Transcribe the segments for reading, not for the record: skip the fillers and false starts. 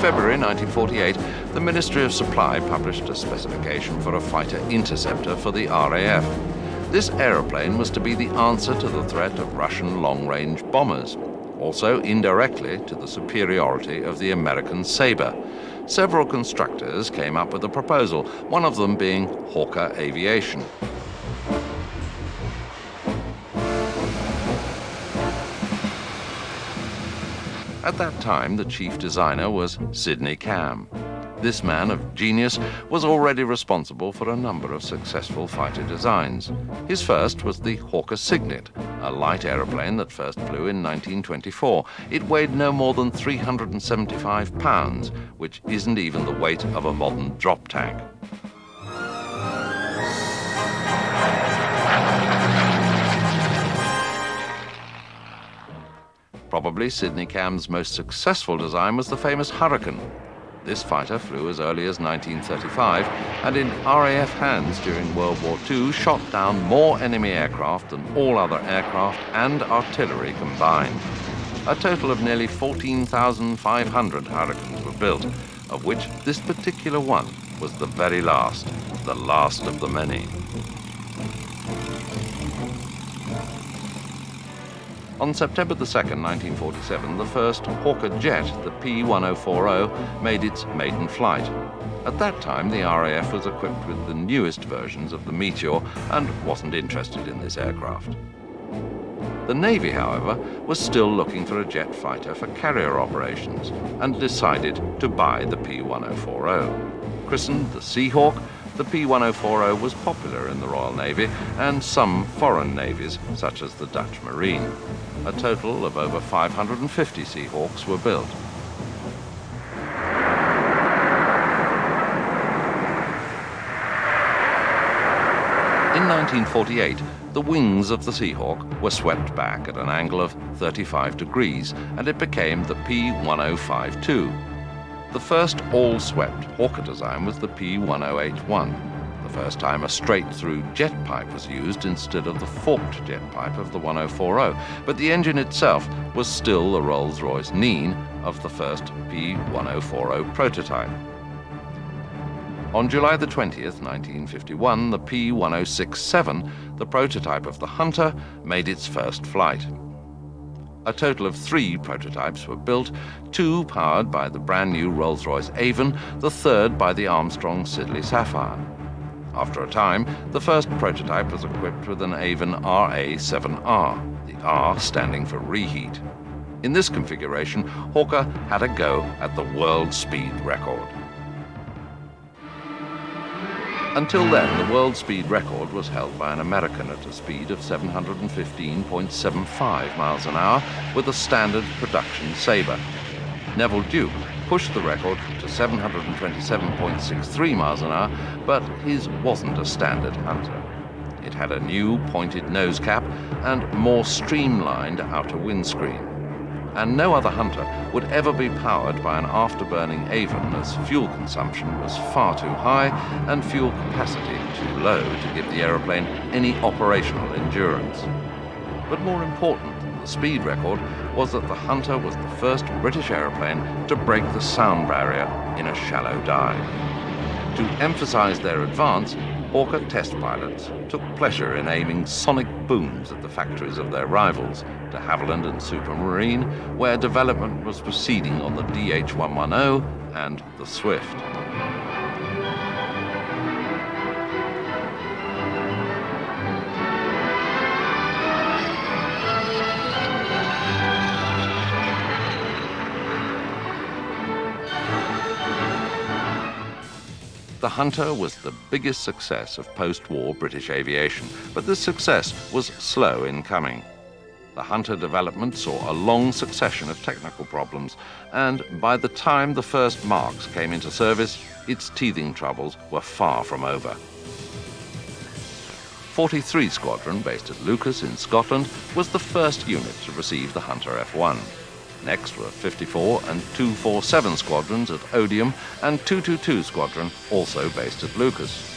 February 1948, the Ministry of Supply published a specification for a fighter interceptor for the RAF. This aeroplane was to be the answer to the threat of Russian long-range bombers, also indirectly to the superiority of the American Sabre. Several constructors came up with a proposal, one of them being Hawker Aviation. At that time, the chief designer was Sidney Cam. This man of genius was already responsible for a number of successful fighter designs. His first was the Hawker Signet, a light aeroplane that first flew in 1924. It weighed no more than 375 pounds, which isn't even the weight of a modern drop tank. Probably Sidney Cam's most successful design was the famous Hurricane. This fighter flew as early as 1935 and in RAF hands during World War II shot down more enemy aircraft than all other aircraft and artillery combined. A total of nearly 14,500 Hurricanes were built, of which this particular one was the very last, the last of the many. On September 2nd, 1947, the first Hawker jet, the P1040, made its maiden flight. At that time, the RAF was equipped with the newest versions of the Meteor and wasn't interested in this aircraft. The Navy, however, was still looking for a jet fighter for carrier operations and decided to buy the P1040. Christened the Seahawk, the P1040 was popular in the Royal Navy and some foreign navies, such as the Dutch Marine. A total of over 550 Seahawks were built. In 1948, the wings of the Seahawk were swept back at an angle of 35 degrees, and it became the P1052. The first all-swept Hawker design was the P1081, the first time a straight-through jet pipe was used instead of the forked jet pipe of the 1040, but the engine itself was still the Rolls-Royce Nene of the first P1040 prototype. On July the 20th, 1951, the P1067, the prototype of the Hunter, made its first flight. A total of 3 prototypes were built, 2 powered by the brand new Rolls-Royce Avon, the third by the Armstrong Siddeley Sapphire. After a time, the first prototype was equipped with an Avon RA7R, the R standing for reheat. In this configuration, Hawker had a go at the world speed record. Until then, the world speed record was held by an American at a speed of 715.75 miles an hour with a standard production Sabre. Neville Duke pushed the record to 727.63 miles an hour, but his wasn't a standard Hunter. It had a new pointed nose cap and more streamlined outer windscreen. And no other Hunter would ever be powered by an afterburning Avon, as fuel consumption was far too high and fuel capacity too low to give the aeroplane any operational endurance. But more important than the speed record was that the Hunter was the first British aeroplane to break the sound barrier in a shallow dive. To emphasize their advance, Hawker test pilots took pleasure in aiming sonic booms at the factories of their rivals, de Havilland and Supermarine, where development was proceeding on the DH-110 and the Swift. The Hunter was the biggest success of post-war British aviation, but this success was slow in coming. The Hunter development saw a long succession of technical problems, and by the time the first Marks came into service, its teething troubles were far from over. 43 Squadron, based at Lucas in Scotland, was the first unit to receive the Hunter F1. Next were 54 and 247 squadrons at Odium and 222 Squadron, also based at Lucas.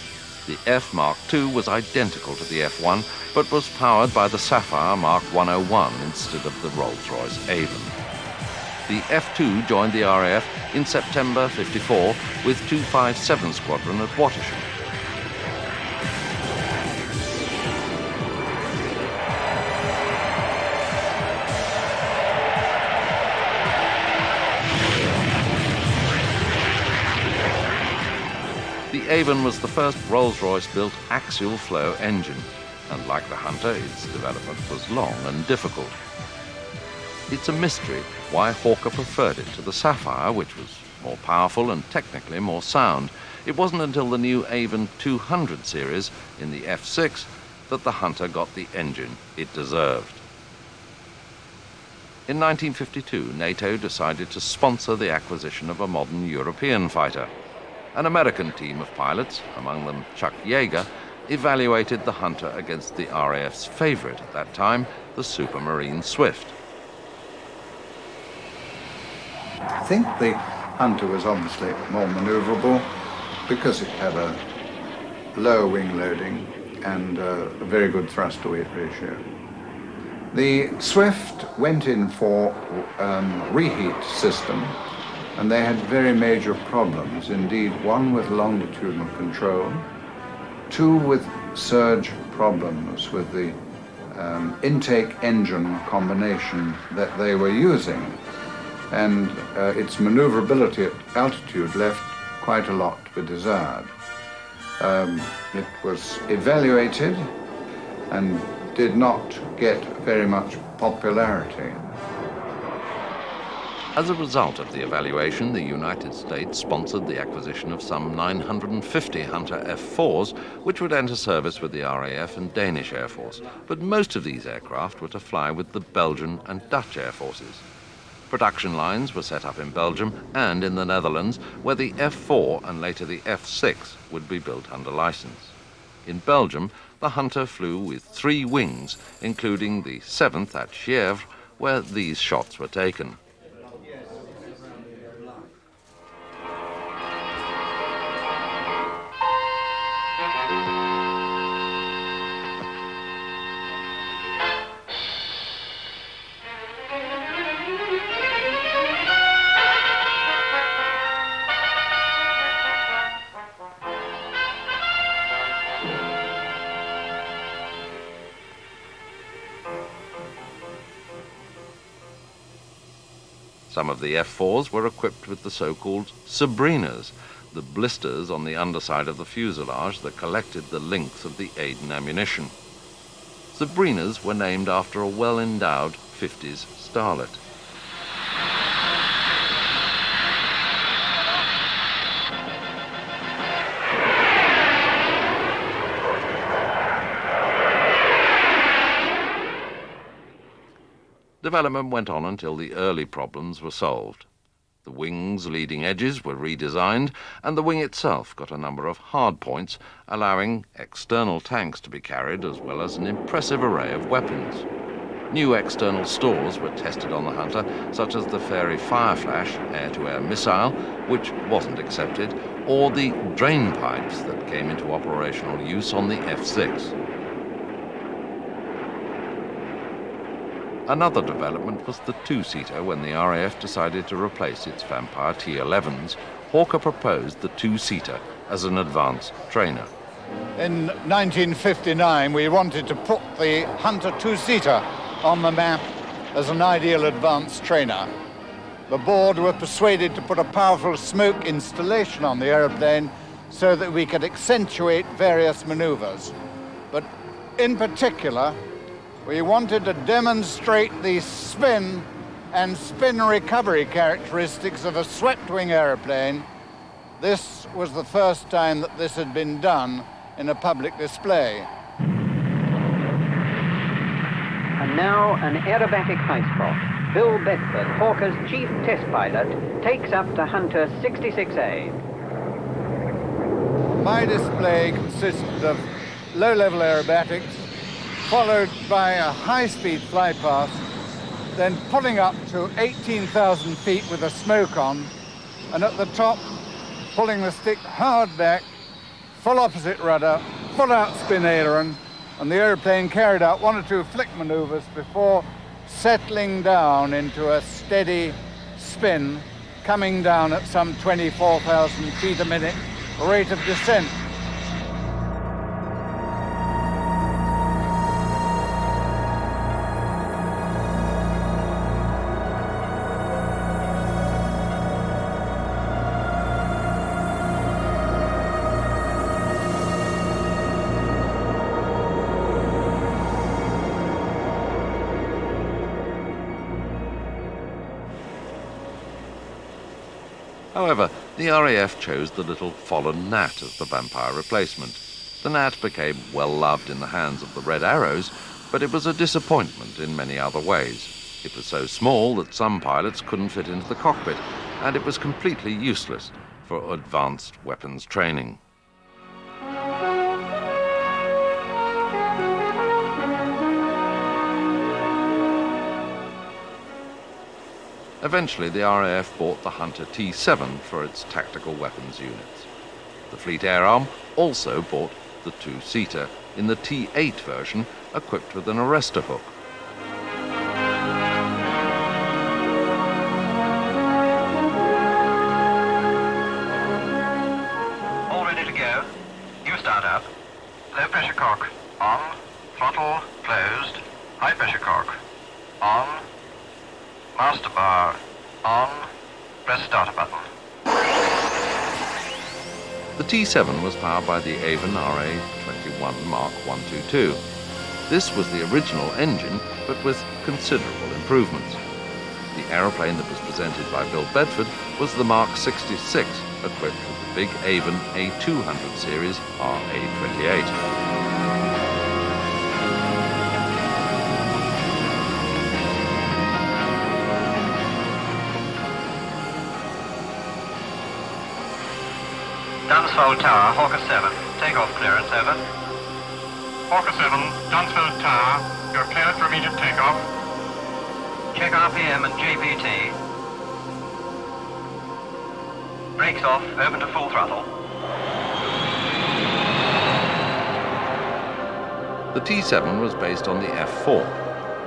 The F Mark II was identical to the F1, but was powered by the Sapphire Mark 101 instead of the Rolls-Royce Avon. The F-2 joined the RAF in September '54 with 257 Squadron at Wattisham. The Avon was the first Rolls-Royce built axial flow engine, and like the Hunter, its development was long and difficult. It's a mystery why Hawker preferred it to the Sapphire, which was more powerful and technically more sound. It wasn't until the new Avon 200 series in the F6 that the Hunter got the engine it deserved. In 1952, NATO decided to sponsor the acquisition of a modern European fighter. An American team of pilots, among them Chuck Yeager, evaluated the Hunter against the RAF's favorite at that time, the Supermarine Swift. I think the Hunter was obviously more maneuverable because it had a low wing loading and a very good thrust-to-weight ratio. The Swift went in for reheat system, and they had very major problems. Indeed, one with longitudinal control, two with surge problems with the intake engine combination that they were using. And its maneuverability at altitude left quite a lot to be desired. It was evaluated and did not get very much popularity. As a result of the evaluation, the United States sponsored the acquisition of some 950 Hunter F-4s, which would enter service with the RAF and Danish Air Force. But most of these aircraft were to fly with the Belgian and Dutch Air Forces. Production lines were set up in Belgium and in the Netherlands, where the F-4 and later the F-6 would be built under license. In Belgium, the Hunter flew with 3 wings, including the 7th at Chièvres, where these shots were taken. Some of the F-4s were equipped with the so-called Sabrinas, the blisters on the underside of the fuselage that collected the length of the Aden ammunition. Sabrinas were named after a well-endowed 50s starlet. Development went on until the early problems were solved. The wing's leading edges were redesigned, and the wing itself got a number of hard points, allowing external tanks to be carried as well as an impressive array of weapons. New external stores were tested on the Hunter, such as the Fairey Fireflash air-to-air missile, which wasn't accepted, or the drain pipes that came into operational use on the F-6. Another development was the 2-seater. When the RAF decided to replace its Vampire T-11s, Hawker proposed the 2-seater as an advanced trainer. In 1959, we wanted to put the Hunter 2-seater on the map as an ideal advanced trainer. The board were persuaded to put a powerful smoke installation on the aeroplane so that we could accentuate various maneuvers. But in particular, we wanted to demonstrate the spin and spin recovery characteristics of a swept-wing aeroplane. This was the first time that this had been done in a public display. And now an aerobatic high spot. Bill Bedford, Hawker's chief test pilot, takes up to Hunter 66A. My display consisted of low-level aerobatics, followed by a high-speed flypast, then pulling up to 18,000 feet with a smoke on, and at the top, pulling the stick hard back, full opposite rudder, full out spin aileron, and the airplane carried out 1 or 2 flick maneuvers before settling down into a steady spin, coming down at some 24,000 feet a minute rate of descent. However, the RAF chose the little fallen Gnat as the Vampire replacement. The Gnat became well loved in the hands of the Red Arrows, but it was a disappointment in many other ways. It was so small that some pilots couldn't fit into the cockpit, and it was completely useless for advanced weapons training. Eventually, the RAF bought the Hunter T7 for its tactical weapons units. The Fleet Air Arm also bought the two-seater in the T8 version, equipped with an arrestor hook. All ready to go. New start up. Low pressure cock on. Throttle closed. High pressure cock on. Master bar on. Press starter button. The T7 was powered by the Avon RA-21 Mark 122. This was the original engine, but with considerable improvements. The aeroplane that was presented by Bill Bedford was the Mark 66, equipped with the big Avon A200 series RA-28. Dunsfold Tower, Hawker 7. Takeoff clearance, over. Hawker 7, Dunsfold Tower, you're cleared for immediate takeoff. Check RPM and JPT. Brakes off, open to full throttle. The T7 was based on the F4.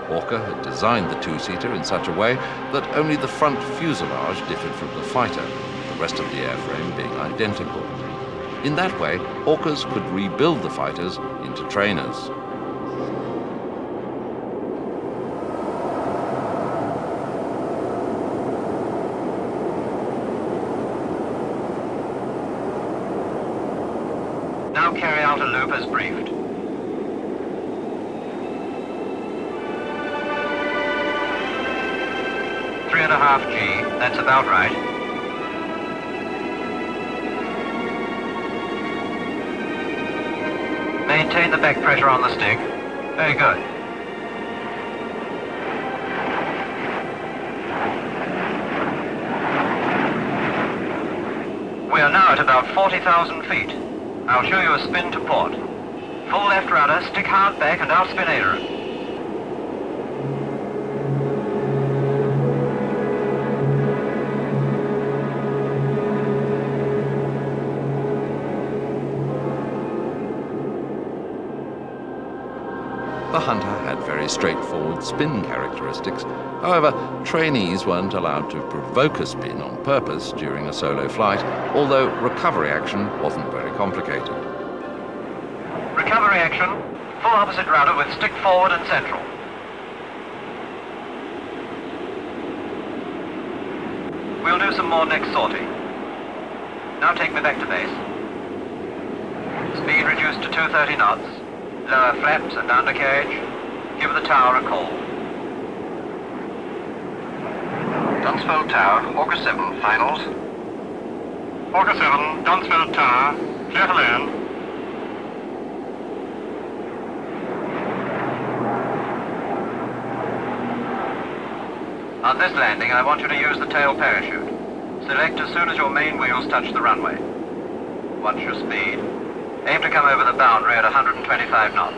Hawker had designed the two-seater in such a way that only the front fuselage differed from the fighter, the rest of the airframe being identical. In that way, Hawkers could rebuild the fighters into trainers. Now carry out a loop as briefed. Three and a half G, that's about right. Maintain the back pressure on the stick. Very good. We are now at about 40,000 feet. I'll show you a spin to port. Full left rudder, stick hard back and outspin aileron. The Hunter had very straightforward spin characteristics. However, trainees weren't allowed to provoke a spin on purpose during a solo flight, although recovery action wasn't very complicated. Recovery action, full opposite rudder with stick forward and central. We'll do some more next sortie. Now take me back to base. Speed reduced to 230 knots. Lower flaps and undercarriage. Give the tower a call. Dunsfold Tower, Hawker 7, finals. Hawker 7, Dunsfold Tower, clear to land. On this landing, I want you to use the tail parachute. Select as soon as your main wheels touch the runway. Watch your speed. Aim to come over the boundary at 125 knots.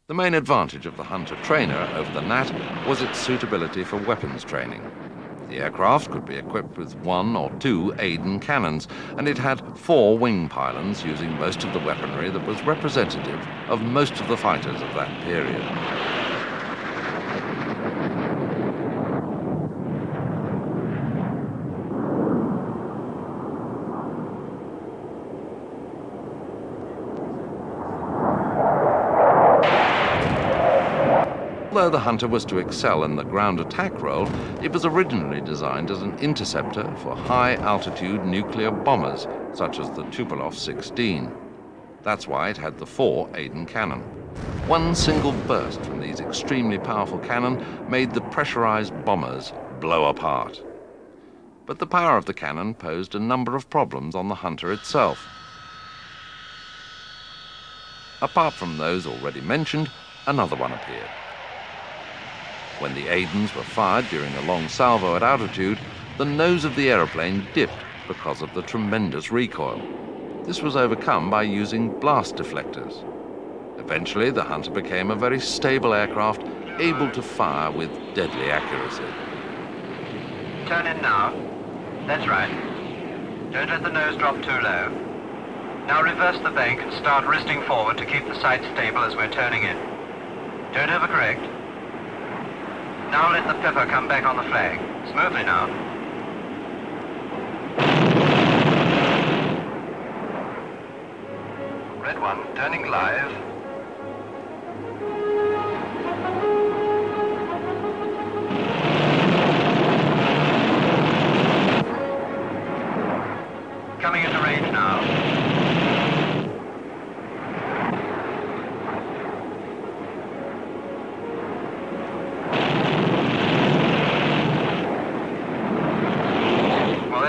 The main advantage of the Hunter trainer over the Gnat was its suitability for weapons training. The aircraft could be equipped with 1 or 2 Aden cannons, and it had 4 wing pylons using most of the weaponry that was representative of most of the fighters of that period. Although the Hunter was to excel in the ground attack role, it was originally designed as an interceptor for high-altitude nuclear bombers, such as the Tupolev 16. That's why it had the 4 Aden cannon. One single burst from these extremely powerful cannon made the pressurized bombers blow apart. But the power of the cannon posed a number of problems on the Hunter itself. Apart from those already mentioned, another one appeared. When the Adens were fired during a long salvo at altitude, the nose of the aeroplane dipped because of the tremendous recoil. This was overcome by using blast deflectors. Eventually, the Hunter became a very stable aircraft, able to fire with deadly accuracy. Turn in now. That's right. Don't let the nose drop too low. Now reverse the bank and start wristing forward to keep the sight stable as we're turning in. Don't overcorrect. Now let the pepper come back on the flag. Smoothly now. Red 1, turning live. Coming into range now.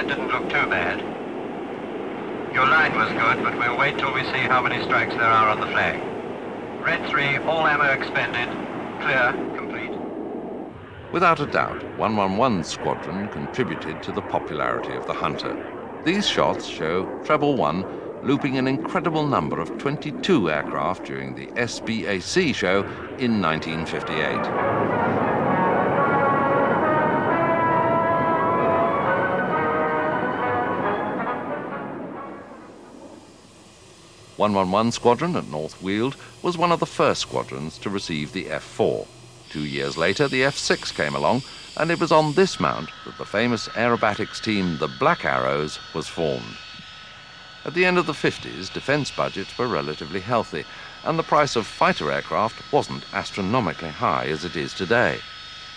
Didn't look too bad. Your line was good, but we'll wait till we see how many strikes there are on the flag. Red 3, all ammo expended. Clear, complete. Without a doubt, 111's squadron contributed to the popularity of the Hunter. These shots show Treble 1 looping an incredible number of 22 aircraft during the SBAC show in 1958. 111 Squadron at North Weald was one of the first squadrons to receive the F-4. 2 years later, the F-6 came along, and it was on this mount that the famous aerobatics team, the Black Arrows, was formed. At the end of the 50s, defense budgets were relatively healthy, and the price of fighter aircraft wasn't astronomically high as it is today.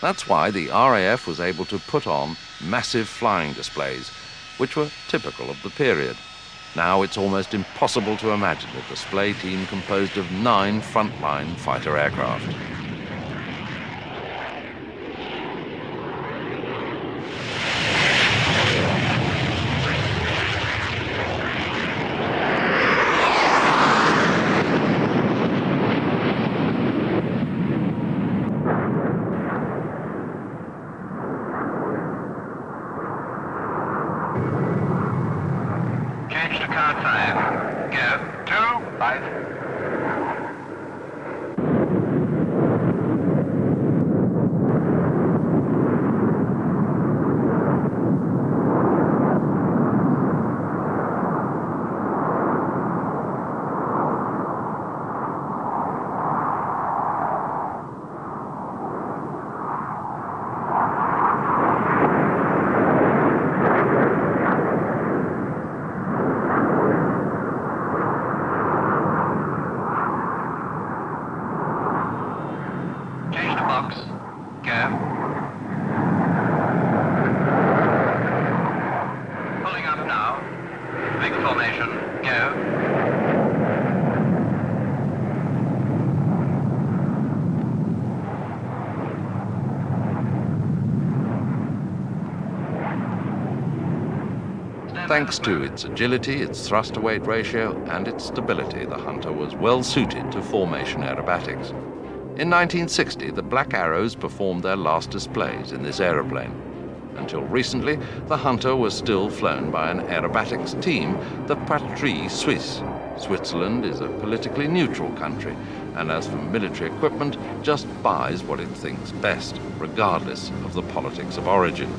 That's why the RAF was able to put on massive flying displays, which were typical of the period. Now it's almost impossible to imagine a display team composed of 9 frontline fighter aircraft. Change to card 5. Go. 2, 5. Change to box. Go. Pulling up now. Big formation. Go. Thanks to its agility, its thrust-to-weight ratio, and its stability, the Hunter was well suited to formation aerobatics. In 1960, the Black Arrows performed their last displays in this aeroplane. Until recently, the Hunter was still flown by an aerobatics team, the Patrie Suisse. Switzerland is a politically neutral country, and as for military equipment, just buys what it thinks best, regardless of the politics of origin.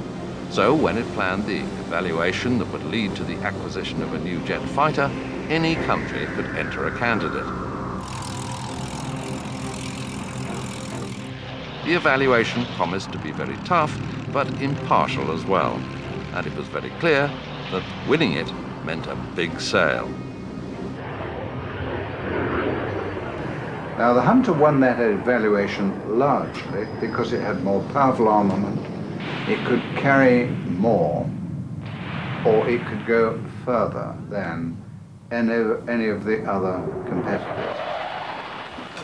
So when it planned the evaluation that would lead to the acquisition of a new jet fighter, any country could enter a candidate. The evaluation promised to be very tough, but impartial as well, and it was very clear that winning it meant a big sale. Now, the Hunter won that evaluation largely because it had more powerful armament, it could carry more, or it could go further than any of the other competitors.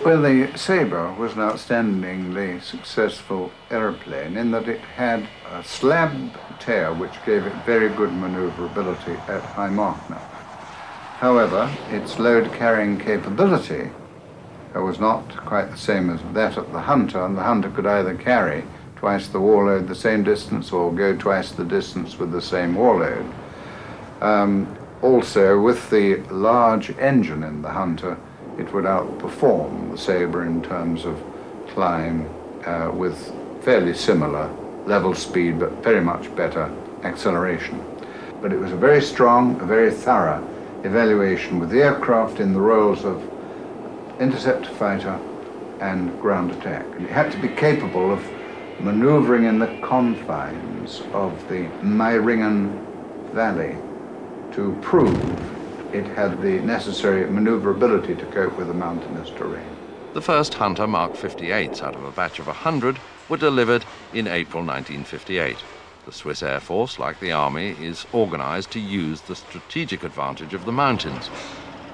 Well, the Sabre was an outstandingly successful aeroplane in that it had a slab tail which gave it very good maneuverability at high Mach number. However, its load carrying capability was not quite the same as that of the Hunter, and the Hunter could either carry twice the warload the same distance or go twice the distance with the same warload. Also, with the large engine in the Hunter, it would outperform the Sabre in terms of climb with fairly similar level speed, but very much better acceleration. But it was a very strong, a very thorough evaluation with the aircraft in the roles of interceptor fighter and ground attack. And it had to be capable of maneuvering in the confines of the Meiringen Valley to prove it had the necessary maneuverability to cope with the mountainous terrain. The first Hunter Mark 58s out of a batch of 100 were delivered in April 1958. The Swiss Air Force, like the Army, is organized to use the strategic advantage of the mountains.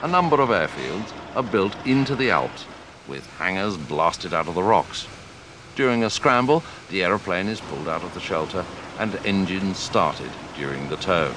A number of airfields are built into the Alps, with hangars blasted out of the rocks. During a scramble, the aeroplane is pulled out of the shelter and engines started during the tow.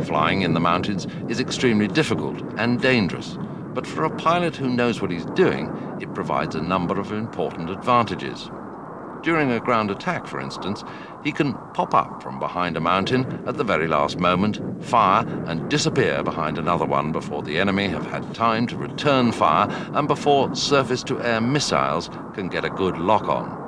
Flying in the mountains is extremely difficult and dangerous, but for a pilot who knows what he's doing, it provides a number of important advantages. During a ground attack, for instance, he can pop up from behind a mountain at the very last moment, fire, and disappear behind another one before the enemy have had time to return fire and before surface-to-air missiles can get a good lock-on.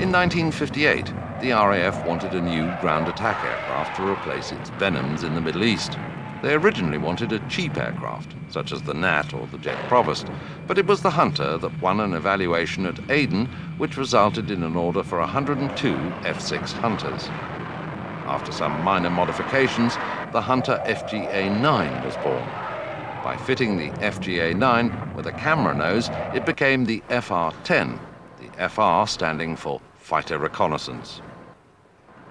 In 1958, the RAF wanted a new ground attack aircraft to replace its Venoms in the Middle East. They originally wanted a cheap aircraft, such as the Gnat or the Jet Provost, but it was the Hunter that won an evaluation at Aden, which resulted in an order for 102 F-6 Hunters. After some minor modifications, the Hunter FGA-9 was born. By fitting the FGA-9 with a camera nose, it became the FR-10, the FR standing for Fighter Reconnaissance.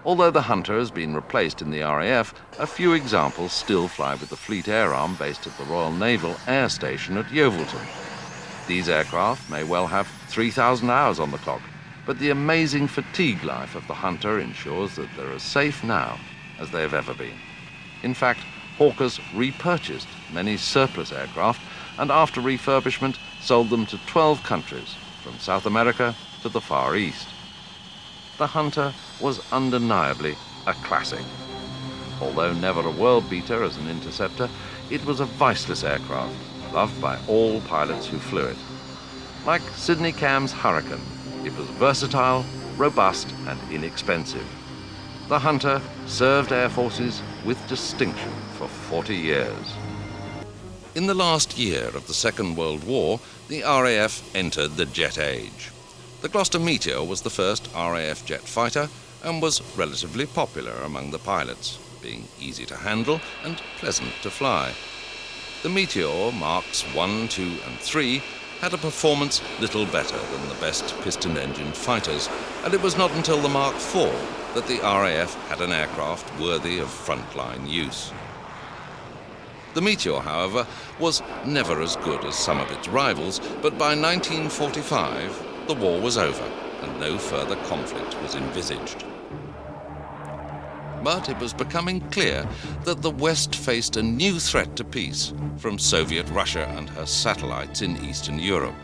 Although the Hunter has been replaced in the RAF, a few examples still fly with the Fleet Air Arm based at the Royal Naval Air Station at Yeovilton. These aircraft may well have 3,000 hours on the clock, but the amazing fatigue life of the Hunter ensures that they're as safe now as they have ever been. In fact, Hawkers repurchased many surplus aircraft and after refurbishment sold them to 12 countries, from South America to the Far East. The Hunter was undeniably a classic. Although never a world beater as an interceptor, it was a viceless aircraft, loved by all pilots who flew it. Like Sidney Cam's Hurricane, it was versatile, robust, and inexpensive. The Hunter served air forces with distinction for 40 years. In the last year of the Second World War, the RAF entered the jet age. The Gloucester Meteor was the first RAF jet fighter and was relatively popular among the pilots, being easy to handle and pleasant to fly. The Meteor Marks 1, 2 and 3 had a performance little better than the best piston-engined fighters, and it was not until the Mark IV that the RAF had an aircraft worthy of frontline use. The Meteor, however, was never as good as some of its rivals, but by 1945 the war was over and no further conflict was envisaged. But it was becoming clear that the West faced a new threat to peace from Soviet Russia and her satellites in Eastern Europe.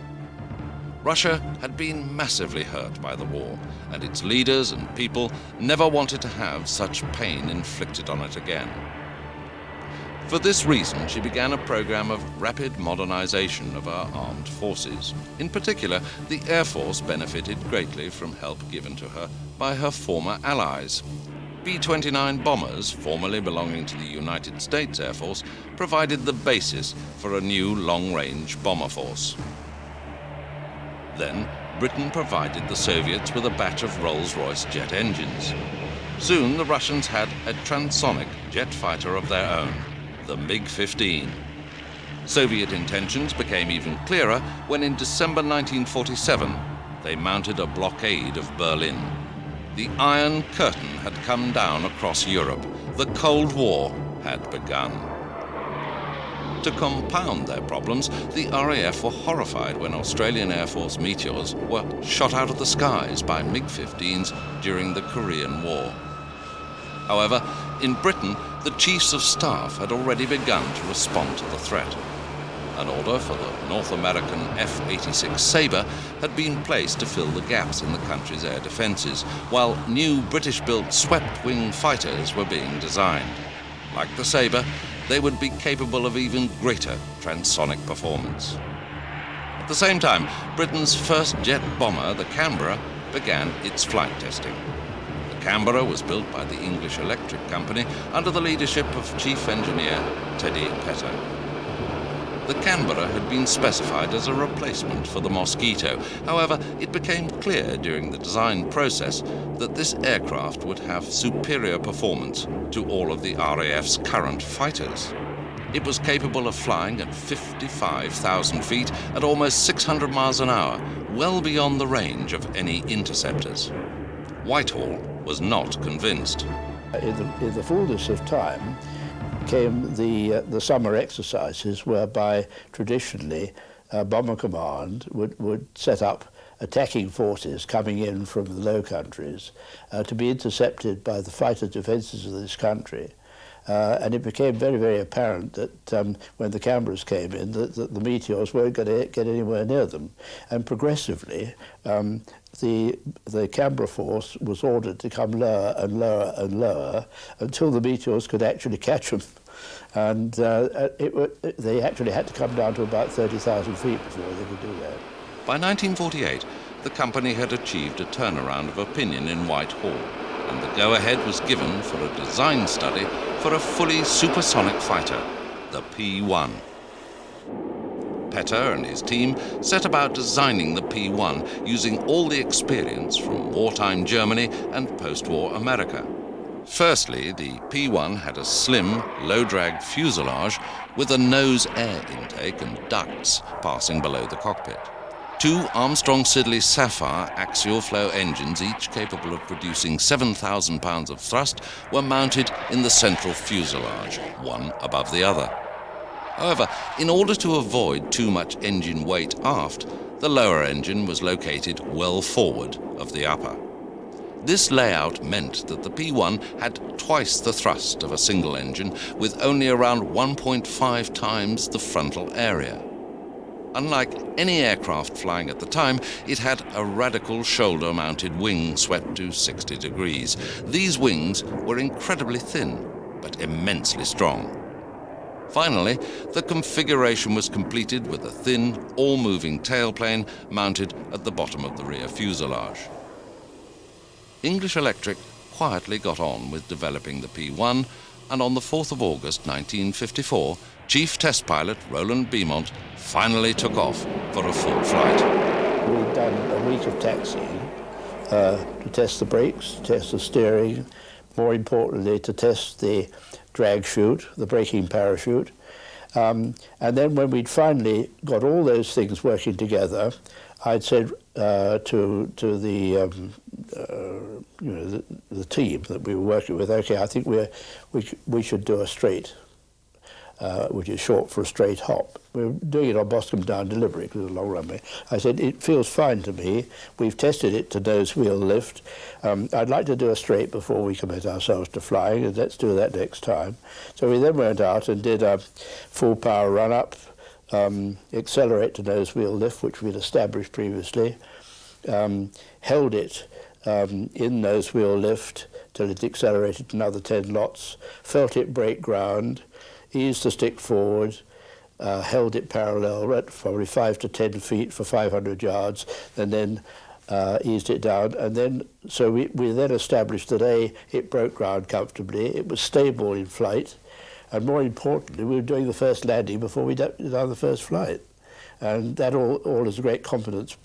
Russia had been massively hurt by the war, and its leaders and people never wanted to have such pain inflicted on it again. For this reason, she began a program of rapid modernization of our armed forces. In particular, the Air Force benefited greatly from help given to her by her former allies. B-29 bombers, formerly belonging to the United States Air Force, provided the basis for a new long-range bomber force. Then, Britain provided the Soviets with a batch of Rolls-Royce jet engines. Soon, the Russians had a transonic jet fighter of their own, the MiG-15. Soviet intentions became even clearer when in December 1947 they mounted a blockade of Berlin. The Iron Curtain had come down across Europe. The Cold War had begun. To compound their problems, the RAF were horrified when Australian Air Force Meteors were shot out of the skies by MiG-15s during the Korean War. However, in Britain, the Chiefs of Staff had already begun to respond to the threat. An order for the North American F-86 Sabre had been placed to fill the gaps in the country's air defences, while new British-built swept-wing fighters were being designed. Like the Sabre, they would be capable of even greater transonic performance. At the same time, Britain's first jet bomber, the Canberra, began its flight testing. The Canberra was built by the English Electric Company under the leadership of Chief Engineer Teddy Petter. The Canberra had been specified as a replacement for the Mosquito. However, it became clear during the design process that this aircraft would have superior performance to all of the RAF's current fighters. It was capable of flying at 55,000 feet at almost 600 miles an hour, well beyond the range of any interceptors. Whitehall was not convinced. In the fullness of time came the summer exercises, whereby traditionally Bomber Command would set up attacking forces coming in from the Low Countries to be intercepted by the fighter defences of this country. And it became very, very apparent that when the Canberras came in, that the Meteors weren't going to get anywhere near them. And progressively, the Canberra force was ordered to come lower and lower and lower until the Meteors could actually catch them. And they actually had to come down to about 30,000 feet before they could do that. By 1948, the company had achieved a turnaround of opinion in Whitehall, and the go-ahead was given for a design study for a fully supersonic fighter, the P-1. Petter and his team set about designing the P-1 using all the experience from wartime Germany and post-war America. Firstly, the P-1 had a slim, low-drag fuselage with a nose air intake and ducts passing below the cockpit. Two Armstrong Siddeley Sapphire axial flow engines, each capable of producing 7,000 pounds of thrust, were mounted in the central fuselage, one above the other. However, in order to avoid too much engine weight aft, the lower engine was located well forward of the upper. This layout meant that the P-1 had twice the thrust of a single engine, with only around 1.5 times the frontal area. Unlike any aircraft flying at the time, it had a radical shoulder-mounted wing swept to 60 degrees. These wings were incredibly thin, but immensely strong. Finally, the configuration was completed with a thin, all-moving tailplane mounted at the bottom of the rear fuselage. English Electric quietly got on with developing the P-1, and on the 4th of August 1954, Chief Test Pilot Roland Beaumont finally took off for a full flight. we'd done a week of taxiing to test the brakes, test the steering, more importantly to test the drag chute, the braking parachute. And then when we'd finally got all those things working together, I'd said to the the team that we were working with, okay, I think we should do a straight, which is short for a straight hop. We were doing it on Boscombe Down deliberately because it was a long runway. I said, it feels fine to me. We've tested it to nose wheel lift. I'd like to do a straight before we commit ourselves to flying, and let's do that next time. So we then went out and did a full power run up, accelerate to nose wheel lift, which we'd established previously, held it in nose wheel lift till it accelerated another 10 knots, felt it break ground, eased the stick forward, held it parallel at probably 5 to 10 feet for 500 yards, and then eased it down. And then, so we then established that it broke ground comfortably, it was stable in flight, and more importantly, we were doing the first landing before we did the first flight. And that all is a great confidence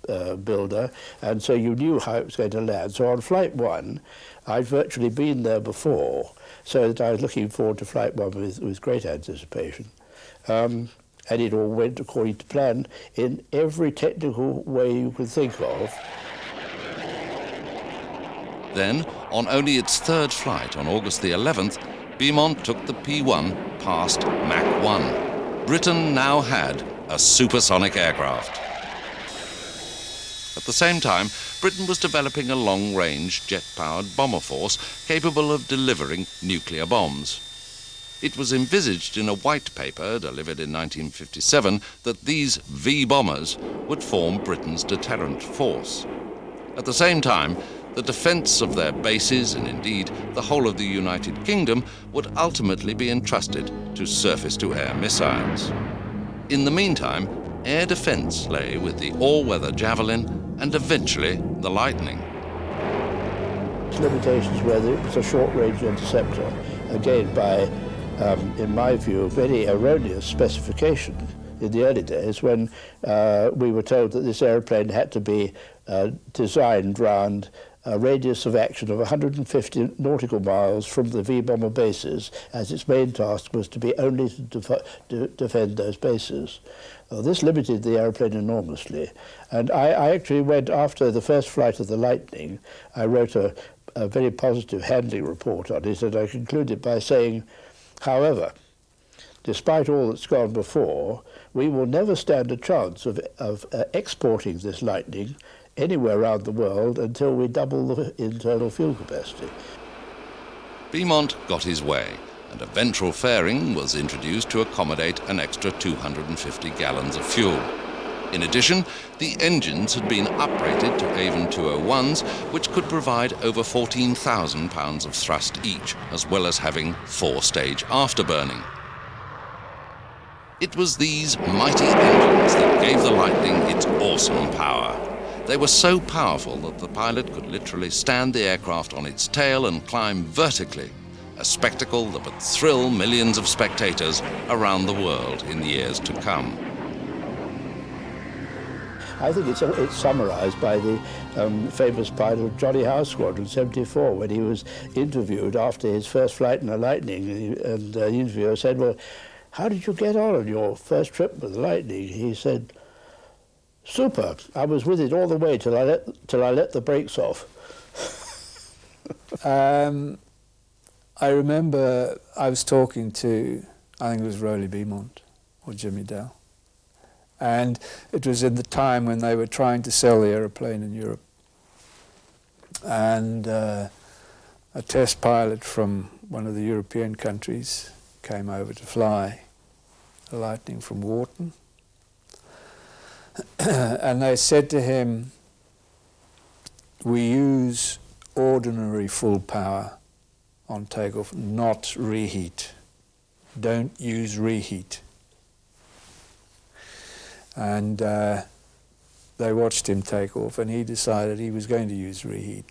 builder, and so you knew how it was going to land. So on flight one, I'd virtually been there before, so that I was looking forward to flight one with great anticipation. And it all went according to plan in every technical way you could think of. Then, on only its third flight on August the 11th, Beaumont took the P-1 past Mach 1. Britain now had a supersonic aircraft. At the same time, Britain was developing a long-range jet-powered bomber force capable of delivering nuclear bombs. It was envisaged in a white paper delivered in 1957 that these V-bombers would form Britain's deterrent force. At the same time, the defence of their bases, and indeed the whole of the United Kingdom, would ultimately be entrusted to surface-to-air missiles. In the meantime, air defence lay with the all-weather Javelin and eventually the Lightning. Its limitations were that it was a short-range interceptor, again by, in my view, a very erroneous specification in the early days when we were told that this aeroplane had to be designed round a radius of action of 150 nautical miles from the V-bomber bases, as its main task was to be only to defend those bases. This limited the aeroplane enormously, and I actually went, after the first flight of the Lightning, I wrote a very positive handling report on it, and I concluded by saying, however, despite all that's gone before, we will never stand a chance of exporting this Lightning anywhere around the world until we double the internal fuel capacity. Beaumont got his way, and a ventral fairing was introduced to accommodate an extra 250 gallons of fuel. In addition, the engines had been uprated to Avon 201s, which could provide over 14,000 pounds of thrust each, as well as having 4-stage afterburning. It was these mighty engines that gave the Lightning its awesome power. They were so powerful that the pilot could literally stand the aircraft on its tail and climb vertically, a spectacle that would thrill millions of spectators around the world in the years to come. I think it's summarised by the famous pilot of Johnny Howe Squadron 74, when he was interviewed after his first flight in a Lightning, and the interviewer said, well, how did you get on your first trip with the Lightning? He said, super. I was with it all the way till I let the brakes off. I remember I was talking to, I think it was Rowley Beaumont or Jimmy Dell, and it was in the time when they were trying to sell the aeroplane in Europe. And a test pilot from one of the European countries came over to fly a Lightning from Wharton. And they said to him, we use ordinary full power on takeoff, not reheat. Don't use reheat. And they watched him take off, and he decided he was going to use reheat.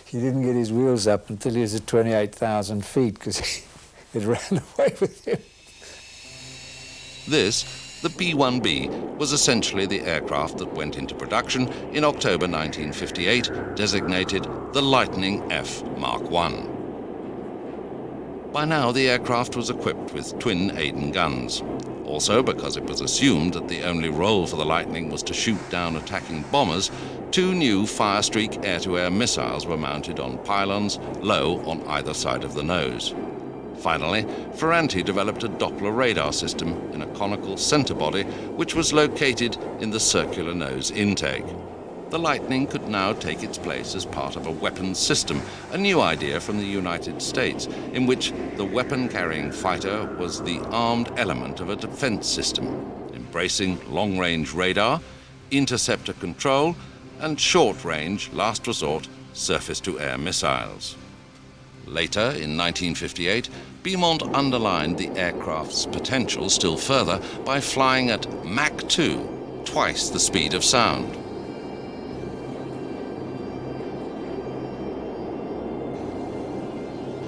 He didn't get his wheels up until he was at 28,000 feet because it ran away with him. This The P-1B was essentially the aircraft that went into production in October 1958, designated the Lightning F Mark I. By now, the aircraft was equipped with twin Aden guns. Also, because it was assumed that the only role for the Lightning was to shoot down attacking bombers, 2 new Firestreak air-to-air missiles were mounted on pylons low on either side of the nose. Finally, Ferranti developed a Doppler radar system in a conical center body which was located in the circular nose intake. The Lightning could now take its place as part of a weapons system, a new idea from the United States, in which the weapon-carrying fighter was the armed element of a defense system, embracing long-range radar, interceptor control, and short-range, last resort, surface-to-air missiles. Later, in 1958, Beaumont underlined the aircraft's potential still further by flying at Mach 2, twice the speed of sound.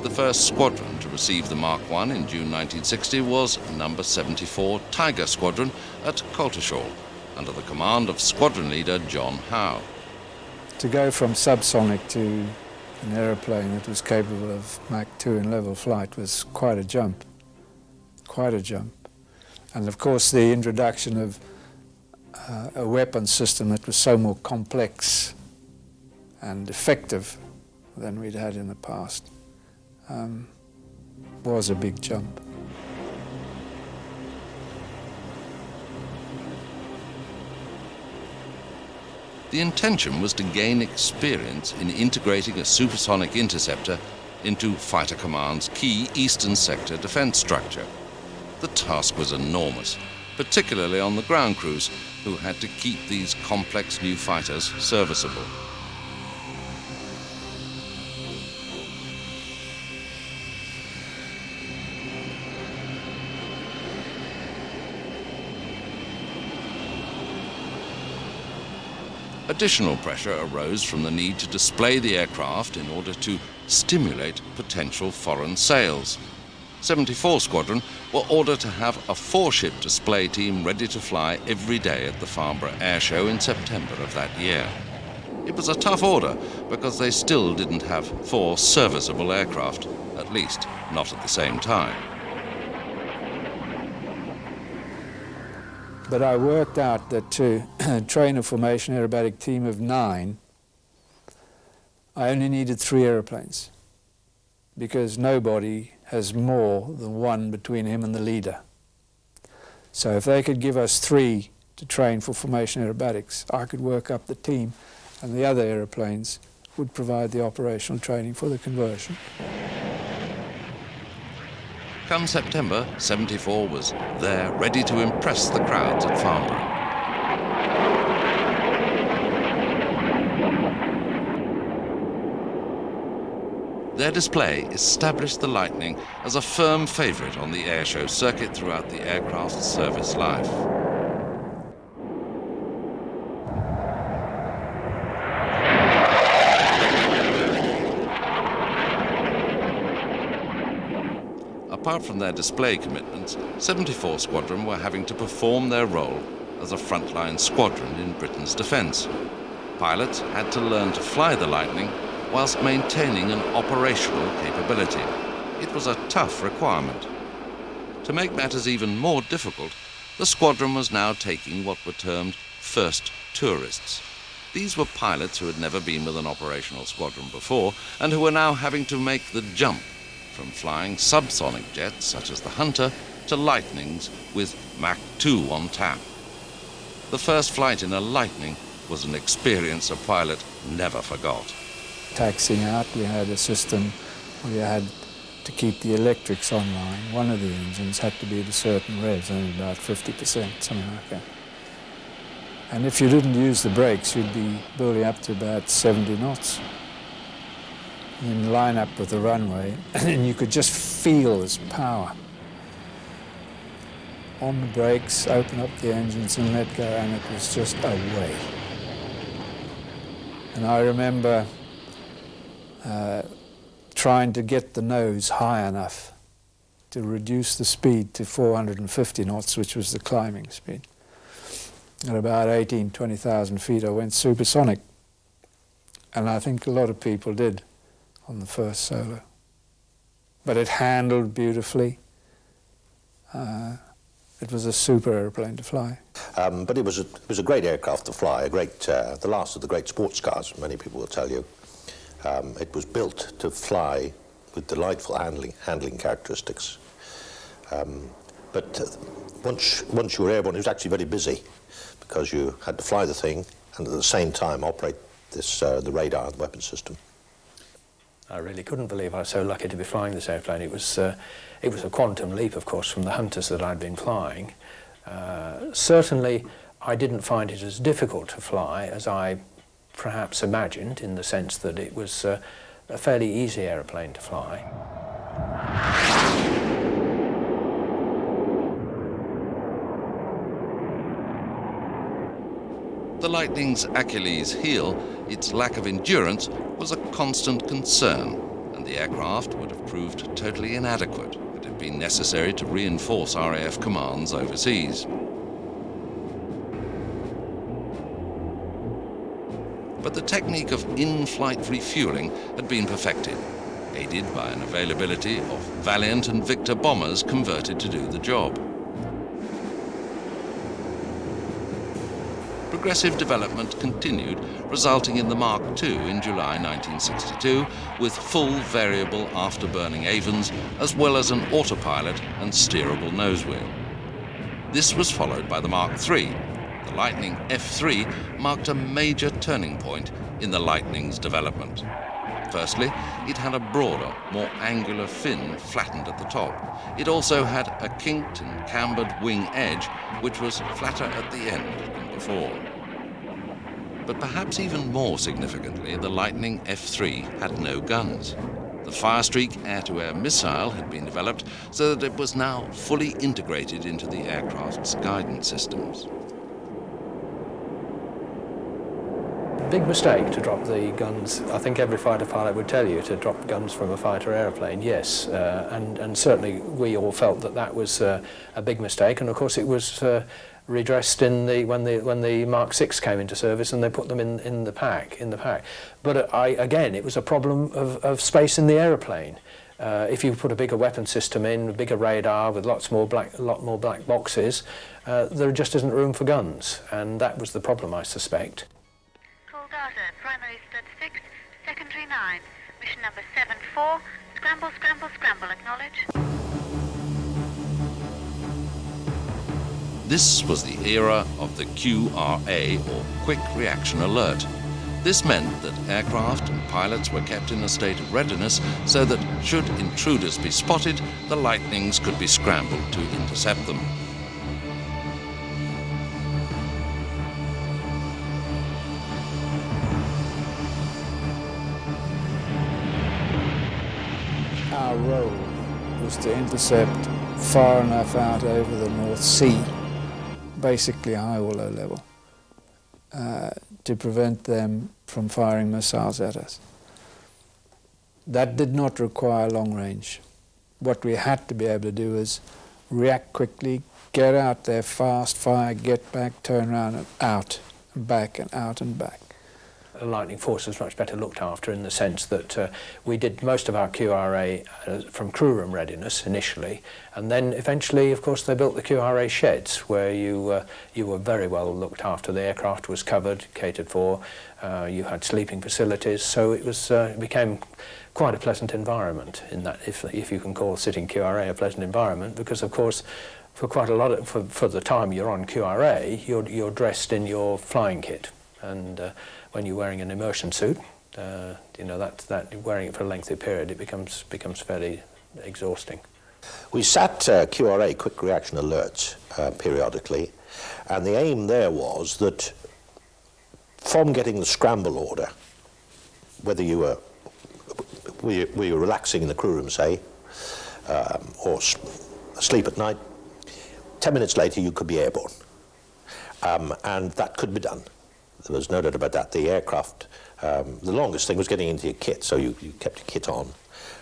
The first squadron to receive the Mark I in June 1960 was No. 74 Tiger Squadron at Coltishall, under the command of squadron leader John Howe. To go from subsonic to an aeroplane that was capable of Mach 2 in level flight was quite a jump. And of course the introduction of a weapon system that was so more complex and effective than we'd had in the past was a big jump. The intention was to gain experience in integrating a supersonic interceptor into Fighter Command's key Eastern Sector defense structure. The task was enormous, particularly on the ground crews, who had to keep these complex new fighters serviceable. Additional pressure arose from the need to display the aircraft in order to stimulate potential foreign sales. 74 Squadron were ordered to have a 4-ship display team ready to fly every day at the Farnborough Air Show in September of that year. It was a tough order because they still didn't have 4 serviceable aircraft, at least not at the same time. But I worked out that to train a formation aerobatic team of 9, I only needed 3 aeroplanes, because nobody has more than 1 between him and the leader. So if they could give us 3 to train for formation aerobatics, I could work up the team, and the other aeroplanes would provide the operational training for the conversion. Come September, 74 was there, ready to impress the crowds at Farnborough. Their display established the Lightning as a firm favourite on the airshow circuit throughout the aircraft's service life. Apart from their display commitments, 74 Squadron were having to perform their role as a frontline squadron in Britain's defence. Pilots had to learn to fly the Lightning whilst maintaining an operational capability. It was a tough requirement. To make matters even more difficult, the squadron was now taking what were termed first tourists. These were pilots who had never been with an operational squadron before and who were now having to make the jump from flying subsonic jets such as the Hunter to Lightnings with Mach 2 on tap. The first flight in a Lightning was an experience a pilot never forgot. Taxiing out, we had a system where you had to keep the electrics online. One of the engines had to be at a certain revs, only about 50%, something like that. And if you didn't use the brakes, you'd be building up to about 70 knots. In line up with the runway, and you could just feel this power. On the brakes, open up the engines and let go, and it was just away. And I remember trying to get the nose high enough to reduce the speed to 450 knots, which was the climbing speed. At about 20,000 feet, I went supersonic. And I think a lot of people did on the first solo. But it handled beautifully. It was a super airplane to fly. But it was a great aircraft to fly, a great, the last of the great sports cars, many people will tell you. It was built to fly with delightful handling characteristics. But once you were airborne, it was actually very busy because you had to fly the thing and at the same time operate this, the radar, the weapon system. I really couldn't believe I was so lucky to be flying this airplane. It was a quantum leap, of course, from the Hunters that I'd been flying. Certainly, I didn't find it as difficult to fly as I perhaps imagined, in the sense that it was a fairly easy airplane to fly. The Lightning's Achilles heel, its lack of endurance, was a constant concern, and the aircraft would have proved totally inadequate had it been necessary to reinforce RAF commands overseas. But the technique of in-flight refueling had been perfected, aided by an availability of Valiant and Victor bombers converted to do the job. Progressive development continued, resulting in the Mark II in July 1962, with full variable afterburning Avens, as well as an autopilot and steerable nosewheel. This was followed by the Mark III. The Lightning F3 marked a major turning point in the Lightning's development. Firstly, it had a broader, more angular fin flattened at the top. It also had a kinked and cambered wing edge, which was flatter at the end than before. But perhaps even more significantly, the Lightning F3 had no guns. The Firestreak air-to-air missile had been developed so that it was now fully integrated into the aircraft's guidance systems. Big mistake to drop the guns. I think every fighter pilot would tell you to drop guns from a fighter airplane, yes. And certainly we all felt that that was a big mistake. And of course it was redressed in when the Mark VI came into service and they put them in the pack. But again, it was a problem of space in the aeroplane. If you put a bigger weapon system in, a bigger radar with lot more black boxes, there just isn't room for guns. And that was the problem, I suspect. Data, primary 36, secondary 9, mission number 74, scramble, scramble, scramble, acknowledge. This was the era of the QRA, or Quick Reaction Alert. This meant that aircraft and pilots were kept in a state of readiness so that, should intruders be spotted, the Lightnings could be scrambled to intercept them. Our role was to intercept far enough out over the North Sea, basically high or low level, to prevent them from firing missiles at us. That did not require long range. What we had to be able to do is react quickly, get out there fast, fire, get back, turn around and out, and back and out and back. The Lightning Force was much better looked after in the sense that we did most of our QRA from crew room readiness initially, and then eventually, of course, they built the QRA sheds where you were very well looked after. The aircraft was covered, catered for, you had sleeping facilities, so it became quite a pleasant environment in that, if you can call sitting QRA a pleasant environment, because of course for quite a lot of, for the time you're on QRA, you're dressed in your flying kit, and when you're wearing an immersion suit, you know, that wearing it for a lengthy period, it becomes fairly exhausting. We sat QRA, quick reaction alerts, periodically, and the aim there was that from getting the scramble order, whether you were relaxing in the crew room, say, or asleep at night, 10 minutes later you could be airborne, and that could be done. There was no doubt about that. The aircraft, the longest thing was getting into your kit, so you kept your kit on,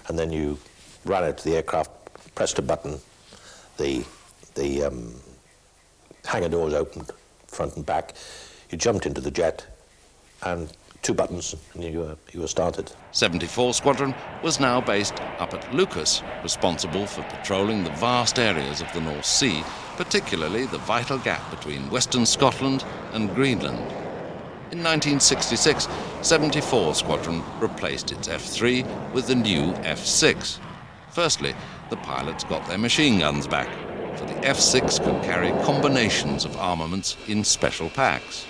and then you ran out to the aircraft, pressed a button, the hangar doors opened, front and back. You jumped into the jet, and 2 buttons, and you were started. 74 Squadron was now based up at Lucas, responsible for patrolling the vast areas of the North Sea, particularly the vital gap between Western Scotland and Greenland. In 1966, 74 Squadron replaced its F3 with the new F6. Firstly, the pilots got their machine guns back, for the F6 could carry combinations of armaments in special packs.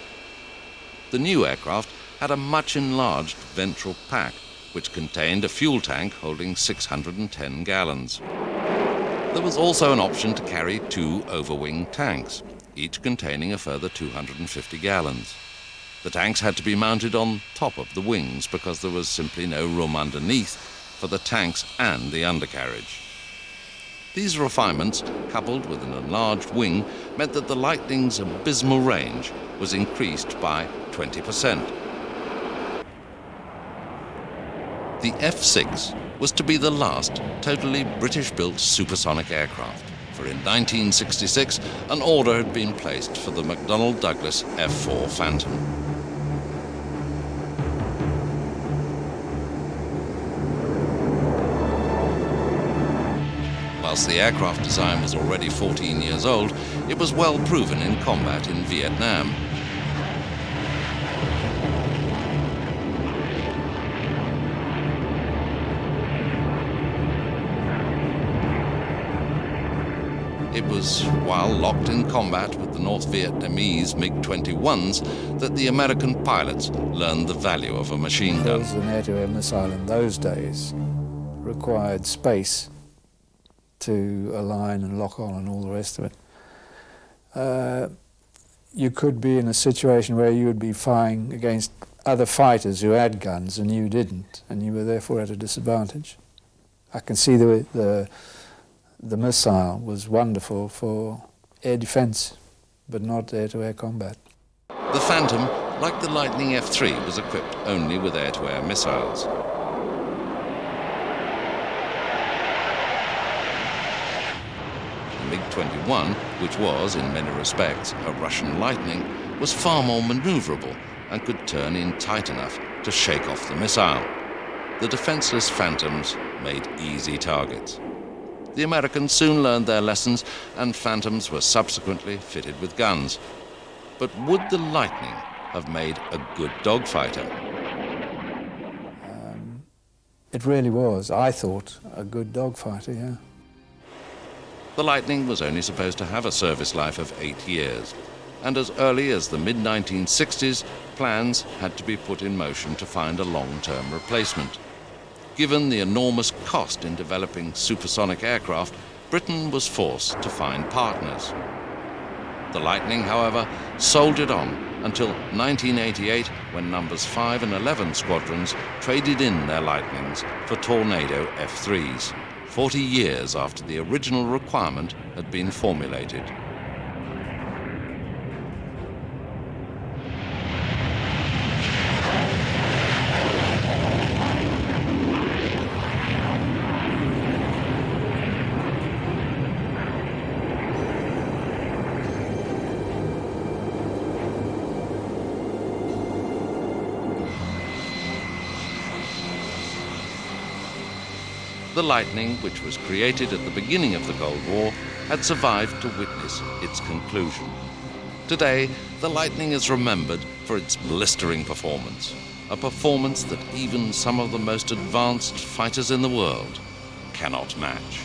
The new aircraft had a much enlarged ventral pack, which contained a fuel tank holding 610 gallons. There was also an option to carry 2 overwing tanks, each containing a further 250 gallons. The tanks had to be mounted on top of the wings because there was simply no room underneath for the tanks and the undercarriage. These refinements, coupled with an enlarged wing, meant that the Lightning's abysmal range was increased by 20%. The F6 was to be the last totally British-built supersonic aircraft, for in 1966 an order had been placed for the McDonnell Douglas F4 Phantom. Whilst the aircraft design was already 14 years old, it was well proven in combat in Vietnam. It was while locked in combat with the North Vietnamese MiG-21s that the American pilots learned the value of a machine gun. An air-to-air missile in those days required space to align and lock on and all the rest of it. You could be in a situation where you would be firing against other fighters who had guns and you didn't, and you were therefore at a disadvantage. I can see the missile was wonderful for air defense, but not air-to-air combat. The Phantom, like the Lightning F3, was equipped only with air-to-air missiles. The MiG-21, which was, in many respects, a Russian Lightning, was far more maneuverable and could turn in tight enough to shake off the missile. The defenseless Phantoms made easy targets. The Americans soon learned their lessons, and Phantoms were subsequently fitted with guns. But would the Lightning have made a good dogfighter? It really was, I thought, a good dogfighter, yeah. The Lightning was only supposed to have a service life of 8 years, and as early as the mid-1960s, plans had to be put in motion to find a long-term replacement. Given the enormous cost in developing supersonic aircraft, Britain was forced to find partners. The Lightning, however, soldiered on until 1988, when numbers 5 and 11 squadrons traded in their Lightnings for Tornado F3s, 40 years after the original requirement had been formulated. The Lightning, which was created at the beginning of the Cold War, had survived to witness its conclusion. Today, the Lightning is remembered for its blistering performance, a performance that even some of the most advanced fighters in the world cannot match.